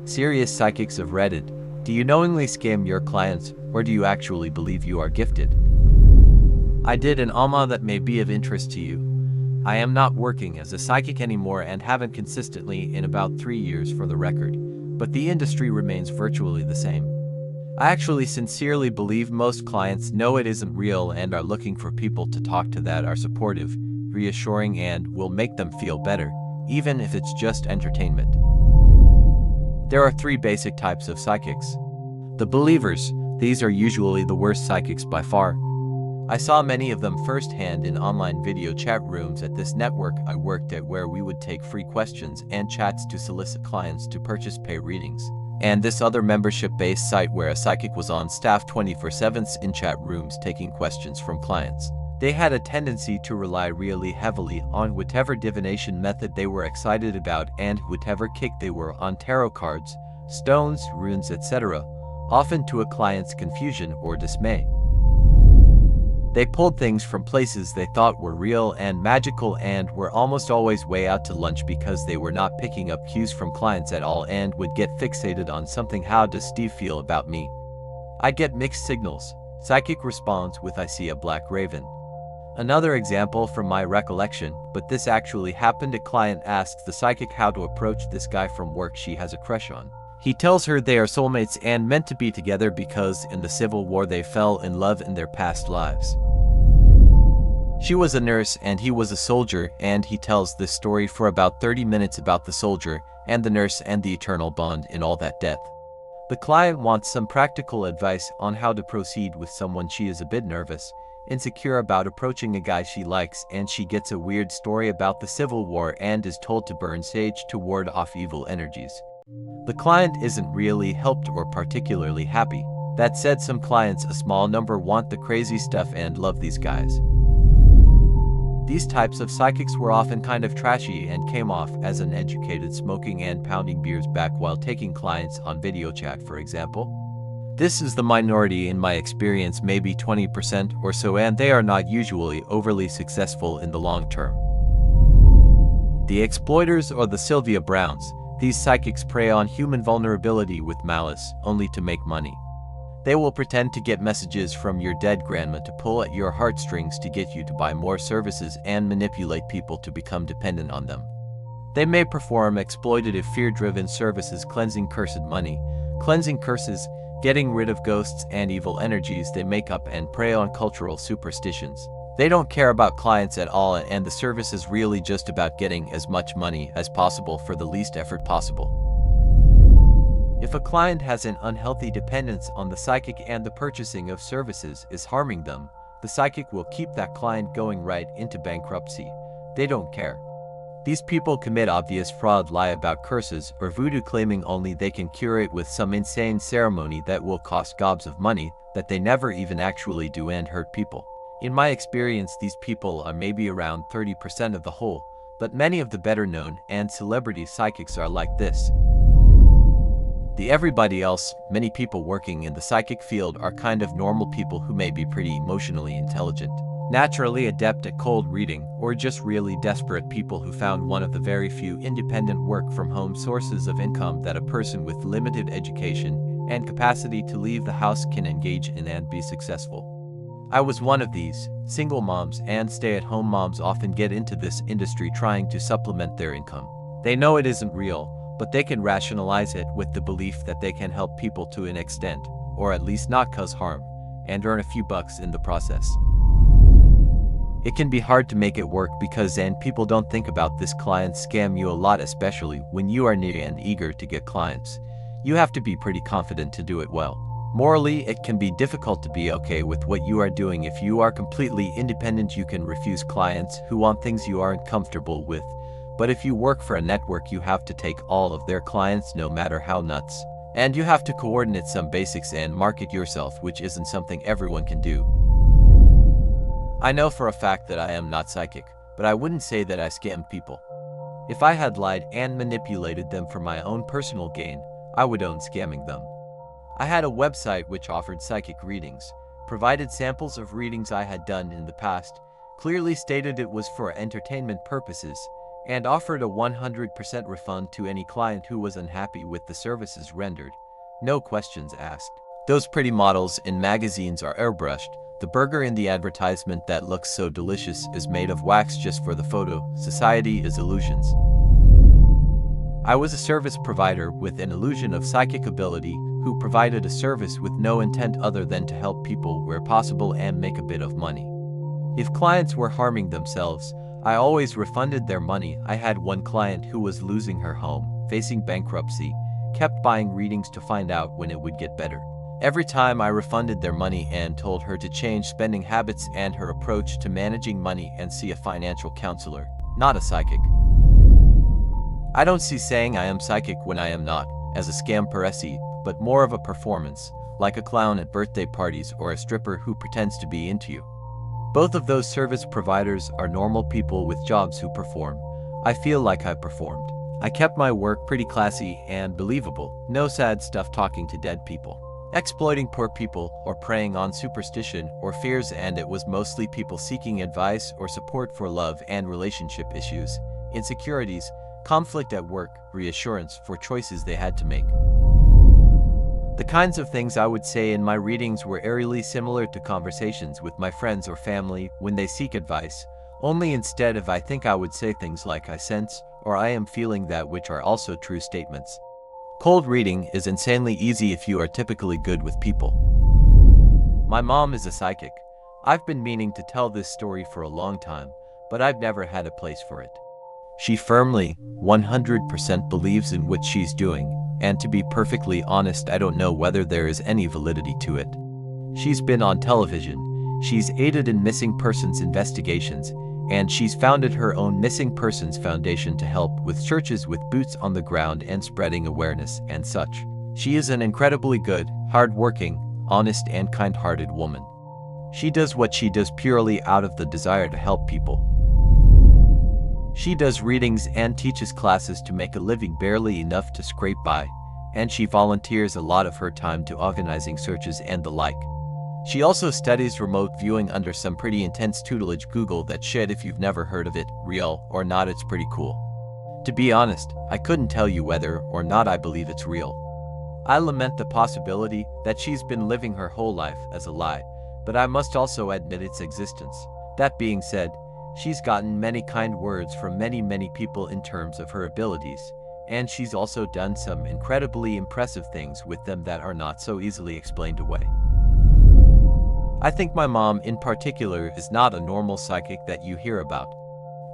Serious psychics of Reddit, do you knowingly scam your clients, or do you actually believe you are gifted? I did an AMA that may be of interest to you. I am not working as a psychic anymore and haven't consistently in about 3 years for the record, but the industry remains virtually the same. I actually sincerely believe most clients know it isn't real and are looking for people to talk to that are supportive, reassuring and will make them feel better, even if it's just entertainment. There are 3 basic types of psychics. The believers, these are usually the worst psychics by far. I saw many of them firsthand in online video chat rooms at this network I worked at where we would take free questions and chats to solicit clients to purchase pay readings. And this other membership-based site where a psychic was on staff 24/7 in chat rooms taking questions from clients. They had a tendency to rely really heavily on whatever divination method they were excited about and whatever kick they were on tarot cards, stones, runes, etc., often to a client's confusion or dismay. They pulled things from places they thought were real and magical and were almost always way out to lunch because they were not picking up cues from clients at all and would get fixated on something. How does Steve feel about me? I get mixed signals. Psychic responds with I see a black raven. Another example from my recollection, but this actually happened, a client asks the psychic how to approach this guy from work she has a crush on. He tells her they are soulmates and meant to be together because in the Civil War they fell in love in their past lives. She was a nurse and he was a soldier, and he tells this story for about 30 minutes about the soldier and the nurse and the eternal bond in all that death. The client wants some practical advice on how to proceed with someone. She is a bit nervous, insecure about approaching a guy she likes, and she gets a weird story about the Civil War and is told to burn sage to ward off evil energies. The client isn't really helped or particularly happy. That said, some clients, a small number, want the crazy stuff and love these guys. These types of psychics were often kind of trashy and came off as uneducated, smoking and pounding beers back while taking clients on video chat, for example. This is the minority in my experience, maybe 20% or so, and they are not usually overly successful in the long term. The exploiters or the Sylvia Browns, these psychics prey on human vulnerability with malice, only to make money. They will pretend to get messages from your dead grandma to pull at your heartstrings to get you to buy more services and manipulate people to become dependent on them. They may perform exploitative, fear-driven services, cleansing cursed money, cleansing curses, getting rid of ghosts and evil energies. They make up and prey on cultural superstitions. They don't care about clients at all, and the service is really just about getting as much money as possible for the least effort possible. If a client has an unhealthy dependence on the psychic and the purchasing of services is harming them, the psychic will keep that client going right into bankruptcy. They don't care. These people commit obvious fraud, lie about curses or voodoo, claiming only they can cure it with some insane ceremony that will cost gobs of money that they never even actually do and hurt people. In my experience, these people are maybe around 30% of the whole, but many of the better known and celebrity psychics are like this. The everybody else, many people working in the psychic field, are kind of normal people who may be pretty emotionally intelligent, naturally adept at cold reading, or just really desperate people who found one of the very few independent work-from-home sources of income that a person with limited education and capacity to leave the house can engage in and be successful. I was one of these. Single moms and stay-at-home moms often get into this industry trying to supplement their income. They know it isn't real, but they can rationalize it with the belief that they can help people to an extent, or at least not cause harm, and earn a few bucks in the process. It can be hard to make it work because people don't think about this. Clients scam you a lot, especially when you are new and eager to get clients. You have to be pretty confident to do it well. Morally, it can be difficult to be okay with what you are doing. If you are completely independent, you can refuse clients who want things you aren't comfortable with. But if you work for a network, you have to take all of their clients, no matter how nuts. And you have to coordinate some basics and market yourself, which isn't something everyone can do. I know for a fact that I am not psychic, but I wouldn't say that I scam people. If I had lied and manipulated them for my own personal gain, I would own scamming them. I had a website which offered psychic readings, provided samples of readings I had done in the past, clearly stated it was for entertainment purposes, and offered a 100% refund to any client who was unhappy with the services rendered. No questions asked. Those pretty models in magazines are airbrushed. The burger in the advertisement that looks so delicious is made of wax just for the photo. Society is illusions. I was a service provider with an illusion of psychic ability who provided a service with no intent other than to help people where possible and make a bit of money. If clients were harming themselves, I always refunded their money. I had one client who was losing her home, facing bankruptcy, kept buying readings to find out when it would get better. Every time I refunded their money and told her to change spending habits and her approach to managing money and see a financial counselor, not a psychic. I don't see saying I am psychic when I am not, as a scam paresi, but more of a performance, like a clown at birthday parties or a stripper who pretends to be into you. Both of those service providers are normal people with jobs who perform. I feel like I performed. I kept my work pretty classy and believable, no sad stuff talking to dead people, exploiting poor people, or preying on superstition or fears, and it was mostly people seeking advice or support for love and relationship issues, insecurities, conflict at work, reassurance for choices they had to make. The kinds of things I would say in my readings were eerily similar to conversations with my friends or family when they seek advice, only instead of I think I would say things like I sense or I am feeling that, which are also true statements. Cold reading is insanely easy if you are typically good with people. My mom is a psychic. I've been meaning to tell this story for a long time, but I've never had a place for it. She firmly, 100% believes in what she's doing, and to be perfectly honest, I don't know whether there is any validity to it. She's been on television, she's aided in missing persons investigations, and she's founded her own Missing Persons Foundation to help with churches with boots on the ground and spreading awareness and such. She is an incredibly good, hard-working, honest and kind-hearted woman. She does what she does purely out of the desire to help people. She does readings and teaches classes to make a living barely enough to scrape by, and she volunteers a lot of her time to organizing searches and the like. She also studies remote viewing under some pretty intense tutelage. Google that shit if you've never heard of it, real or not, it's pretty cool. To be honest, I couldn't tell you whether or not I believe it's real. I lament the possibility that she's been living her whole life as a lie, but I must also admit its existence. That being said, she's gotten many kind words from many people in terms of her abilities, and she's also done some incredibly impressive things with them that are not so easily explained away. I think my mom in particular is not a normal psychic that you hear about.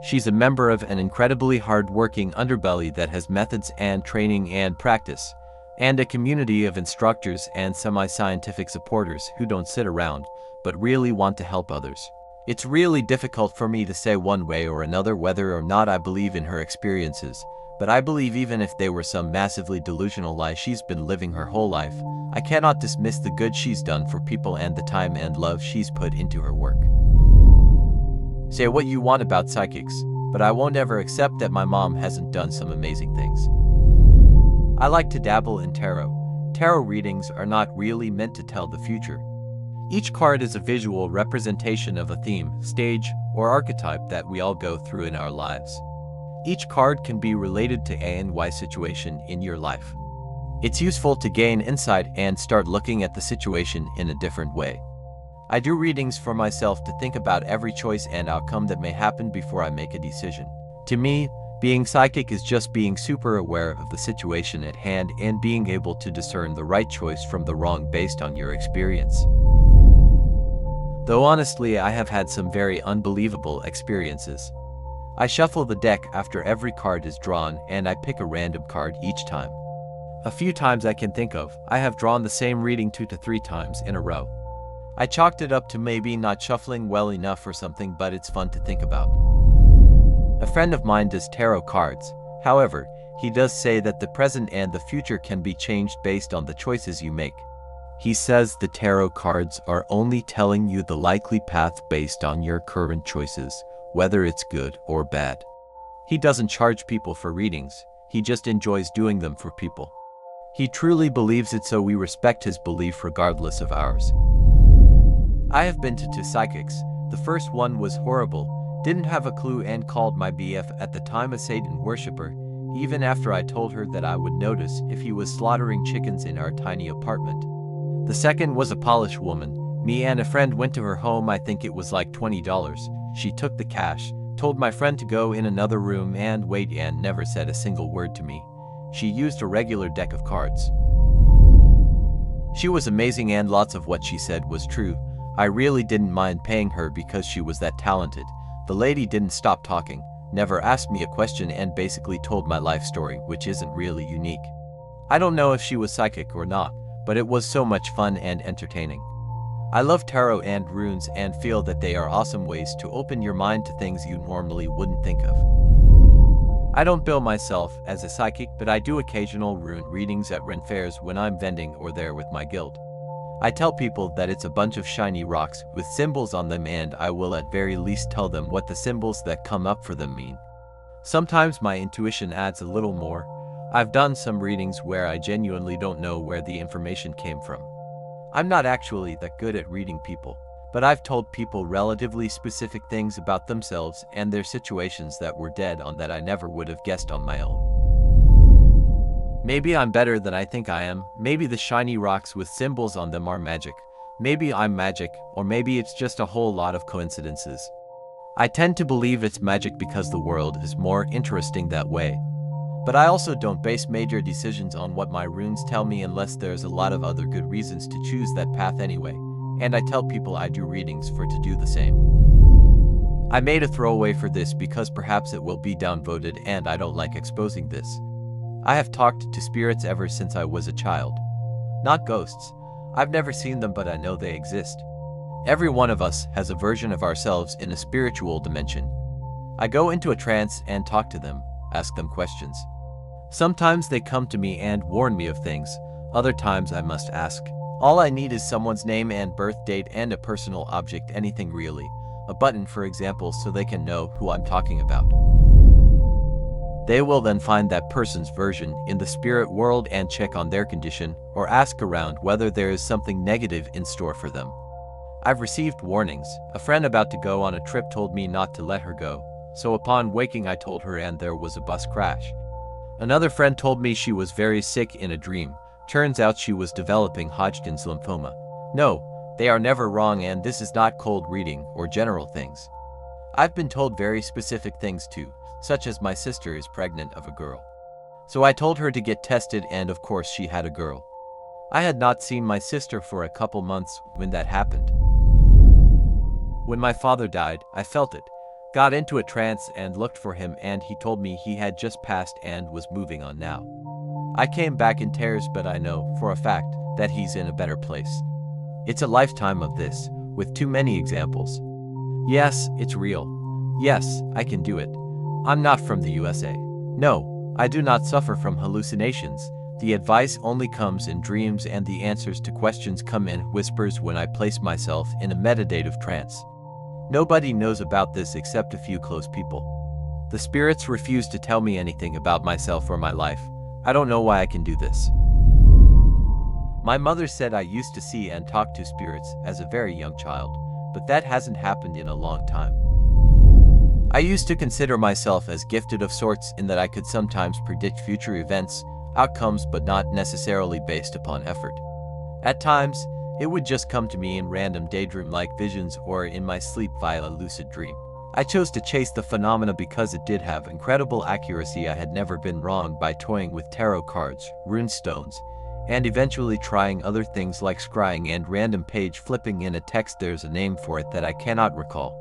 She's a member of an incredibly hard-working underbelly that has methods and training and practice, and a community of instructors and semi-scientific supporters who don't sit around, but really want to help others. It's really difficult for me to say one way or another whether or not I believe in her experiences, but I believe even if they were some massively delusional lie she's been living her whole life, I cannot dismiss the good she's done for people and the time and love she's put into her work. Say what you want about psychics, but I won't ever accept that my mom hasn't done some amazing things. I like to dabble in tarot. Tarot readings are not really meant to tell the future. Each card is a visual representation of a theme, stage, or archetype that we all go through in our lives. Each card can be related to a and Y situation in your life. It's useful to gain insight and start looking at the situation in a different way. I do readings for myself to think about every choice and outcome that may happen before I make a decision. To me, being psychic is just being super aware of the situation at hand and being able to discern the right choice from the wrong based on your experience. Though honestly, I have had some very unbelievable experiences. I shuffle the deck after every card is drawn and I pick a random card each time. A few times I can think of, I have drawn the same reading 2 to 3 times in a row. I chalked it up to maybe not shuffling well enough or something, but it's fun to think about. A friend of mine does tarot cards. However, he does say that the present and the future can be changed based on the choices you make. He says the tarot cards are only telling you the likely path based on your current choices, whether it's good or bad. He doesn't charge people for readings, he just enjoys doing them for people. He truly believes it, so we respect his belief regardless of ours. I have been to 2 psychics. The first one was horrible. Didn't have a clue and called my BF at the time a Satan worshipper, even after I told her that I would notice if he was slaughtering chickens in our tiny apartment. The second was a Polish woman. Me and a friend went to her home. I think it was like $20. She took the cash, told my friend to go in another room and wait, and never said a single word to me. She used a regular deck of cards. She was amazing and lots of what she said was true. I really didn't mind paying her because she was that talented. The lady didn't stop talking, never asked me a question, and basically told my life story, which isn't really unique. I don't know if she was psychic or not, but it was so much fun and entertaining. I love tarot and runes and feel that they are awesome ways to open your mind to things you normally wouldn't think of. I don't bill myself as a psychic, but I do occasional rune readings at Ren fairs when I'm vending or there with my guild. I tell people that it's a bunch of shiny rocks with symbols on them, and I will at very least tell them what the symbols that come up for them mean. Sometimes my intuition adds a little more. I've done some readings where I genuinely don't know where the information came from. I'm not actually that good at reading people, but I've told people relatively specific things about themselves and their situations that were dead on that I never would have guessed on my own. Maybe I'm better than I think I am. Maybe the shiny rocks with symbols on them are magic. Maybe I'm magic, or maybe it's just a whole lot of coincidences. I tend to believe it's magic because the world is more interesting that way. But I also don't base major decisions on what my runes tell me unless there's a lot of other good reasons to choose that path anyway, and I tell people I do readings for to do the same. I made a throwaway for this because perhaps it will be downvoted and I don't like exposing this. I have talked to spirits ever since I was a child. Not ghosts. I've never seen them, but I know they exist. Every one of us has a version of ourselves in a spiritual dimension. I go into a trance and talk to them, ask them questions. Sometimes they come to me and warn me of things. Other times I must ask. All I need is someone's name and birth date and a personal object, anything really. A button, for example, so they can know who I'm talking about. They will then find that person's version in the spirit world and check on their condition, or ask around whether there is something negative in store for them. I've received warnings. A friend about to go on a trip told me not to let her go, so upon waking I told her and there was a bus crash. Another friend told me she was very sick in a dream. Turns out she was developing Hodgkin's lymphoma. No, they are never wrong, and this is not cold reading or general things. I've been told very specific things too, such as my sister is pregnant of a girl. So I told her to get tested, and of course she had a girl. I had not seen my sister for a couple months when that happened. When my father died, I felt it. Got into a trance and looked for him, and he told me he had just passed and was moving on now. I came back in tears, but I know, for a fact, that he's in a better place. It's a lifetime of this, with too many examples. Yes, it's real. Yes, I can do it. I'm not from the USA. No, I do not suffer from hallucinations. The advice only comes in dreams, and the answers to questions come in whispers when I place myself in a meditative trance. Nobody knows about this except a few close people. The spirits refuse to tell me anything about myself or my life. I don't know why I can do this. My mother said I used to see and talk to spirits as a very young child, but that hasn't happened in a long time. I used to consider myself as gifted of sorts in that I could sometimes predict future events, outcomes, but not necessarily based upon effort. At times, it would just come to me in random daydream-like visions or in my sleep via a lucid dream. I chose to chase the phenomena because it did have incredible accuracy. I had never been wrong by toying with tarot cards, rune stones, and eventually trying other things like scrying and random page flipping in a text. There's a name for it that I cannot recall.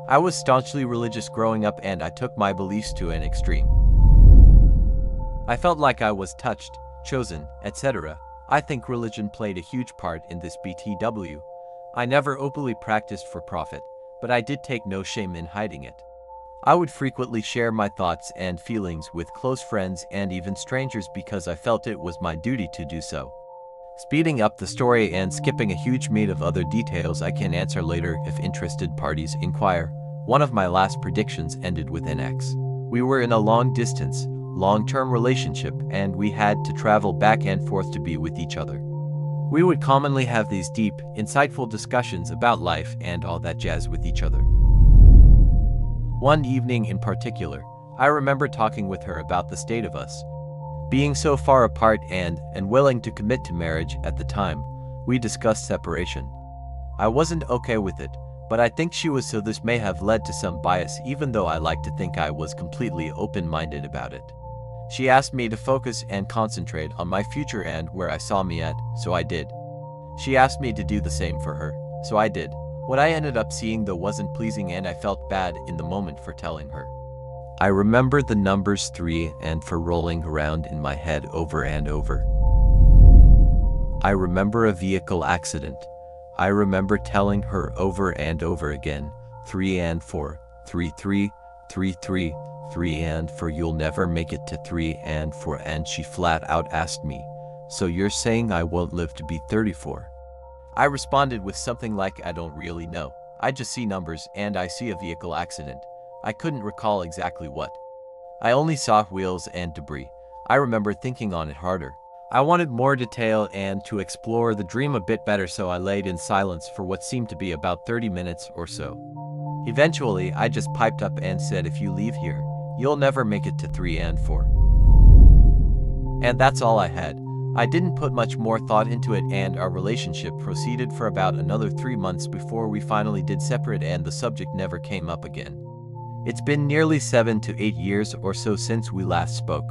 I was staunchly religious growing up, and I took my beliefs to an extreme. I felt like I was touched, chosen, etc. I think religion played a huge part in this BTW. I never openly practiced for profit, but I did take no shame in hiding it. I would frequently share my thoughts and feelings with close friends and even strangers because I felt it was my duty to do so. Speeding up the story and skipping a huge meat of other details I can answer later if interested parties inquire. One of my last predictions ended with an ex. We were in a long-distance, long-term relationship, and we had to travel back and forth to be with each other. We would commonly have these deep, insightful discussions about life and all that jazz with each other. One evening in particular, I remember talking with her about the state of us being so far apart and willing to commit to marriage at the time. We discussed separation. I wasn't okay with it, but I think she was, so this may have led to some bias, even though I like to think I was completely open-minded about it. She asked me to focus and concentrate on my future and where I saw me at, so I did. She asked me to do the same for her, so I did. What I ended up seeing though wasn't pleasing, and I felt bad in the moment for telling her. I remember the numbers 3 and 4 rolling around in my head over and over. I remember a vehicle accident. I remember telling her over and over again, 3 and 4, 3 3, 3 3, 3 and 4, you'll never make it to 3 and 4, and she flat out asked me, so you're saying I won't live to be 34? I responded with something like, I don't really know. I just see numbers and I see a vehicle accident. I couldn't recall exactly what. I only saw wheels and debris. I remember thinking on it harder. I wanted more detail and to explore the dream a bit better, so I laid in silence for what seemed to be about 30 minutes or so. Eventually, I just piped up and said, if you leave here, you'll never make it to 3 and 4. And that's all I had. I didn't put much more thought into it, and our relationship proceeded for about another 3 months before we finally did separate, and the subject never came up again. It's been nearly 7 to 8 years or so since we last spoke.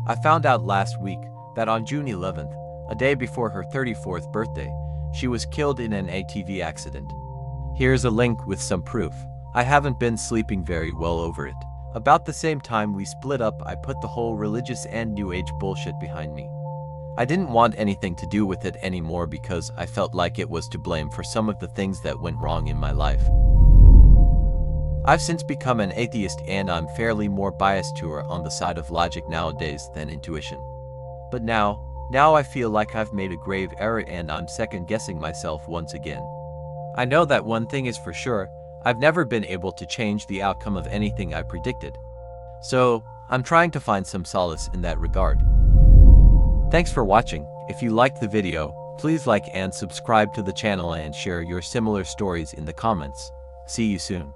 I found out last week that on June 11th, a day before her 34th birthday, she was killed in an ATV accident. Here's a link with some proof. I haven't been sleeping very well over it. About the same time we split up, I put the whole religious and New Age bullshit behind me. I didn't want anything to do with it anymore because I felt like it was to blame for some of the things that went wrong in my life. I've since become an atheist, and I'm fairly more biased to her on the side of logic nowadays than intuition. But now I feel like I've made a grave error, and I'm second-guessing myself once again. I know that one thing is for sure, I've never been able to change the outcome of anything I predicted. So, I'm trying to find some solace in that regard. Thanks for watching. If you liked the video, please like and subscribe to the channel and share your similar stories in the comments. See you soon.